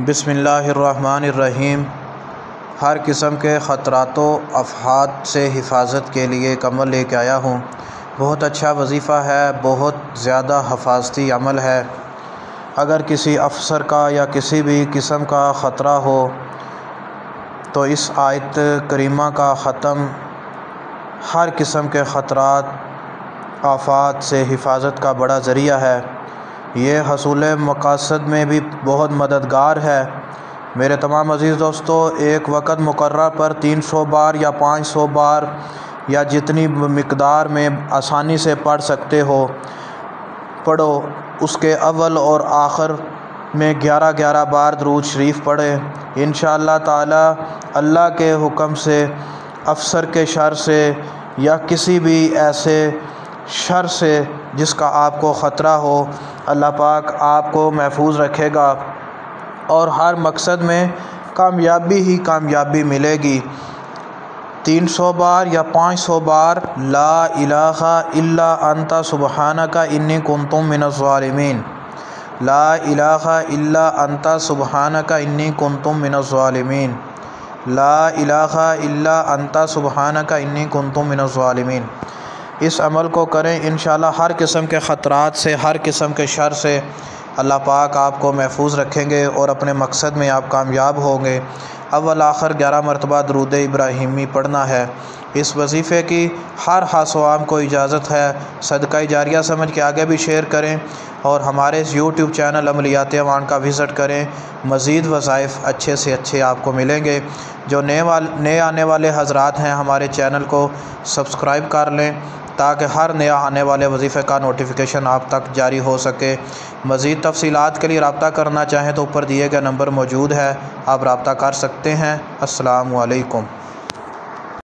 बिस्मिल्लाहिर्रहमानिर्रहीम। हर किस्म के ख़तरातो आफ़ात से हिफाजत के लिए एक अमल लेके आया हूँ। बहुत अच्छा वजीफ़ा है, बहुत ज़्यादा हफाजती अमल है। अगर किसी अफसर का या किसी भी किस्म का ख़तरा हो तो इस आयत करीमा का ख़त्म हर किस्म के ख़तरात आफ़ात से हिफाजत का बड़ा ज़रिया है। ये हसूल मक़ासद में भी बहुत मददगार है। मेरे तमाम अज़ीज़ दोस्तों, एक वक़्त मुकर्रर पर 300 बार या 500 बार या जितनी मिक़दार में आसानी से पढ़ सकते हो पढ़ो। उसके अव्वल और आखिर में 11-11 बार दुरूद शरीफ पढ़ें। इंशाअल्लाह ताला अल्लाह के हुक्म से अफसर के शर से या किसी भी ऐसे शर से जिसका आपको ख़तरा हो, अल्लाह पाक आपको महफूज रखेगा और हर मकसद में कामयाबी ही कामयाबी मिलेगी। 300 बार या 500 बार ला इलाहा इल्ला अंता सुबहानका इन्नी कुन्तु मिनज़ ज़ालिमीन, ला इलाहा इल्ला अंता सुबहानका इन्नी कुन्तु मिनज़ ज़ालिमीन, ला इलाहा इल्ला अंता सुबहानका इन्नी कुन्तु मिनज़ ज़ालिमीन। इस अमल को करें, इंशाअल्लाह हर किस्म के ख़तरात से, हर किस्म के शर से अल्लाह पाक आपको महफूज रखेंगे और अपने मकसद में आप कामयाब होंगे। अव्वल आखिर 11 मरतबा दुरूद इब्राहिमी पढ़ना है। इस वजीफ़े की हर हासवाम को इजाज़त है। सदका जारिया समझ के आगे भी शेयर करें और हमारे इस यूट्यूब चैनल अमलियात अवान का विज़िट करें। मज़ीद वज़ाइफ़ अच्छे से अच्छे आपको मिलेंगे। जो नए आने वाले हज़रात हैं, हमारे चैनल को सब्सक्राइब कर लें ताकि हर नया आने वाले वजीफ़े का नोटिफिकेशन आप तक जारी हो सके। मज़ीद तफ़सीलात के लिए रब्ता करना चाहें तो ऊपर दिए गए नंबर मौजूद है, आप रब्ता कर सकते हैं। अस्सलामु अलैकुम।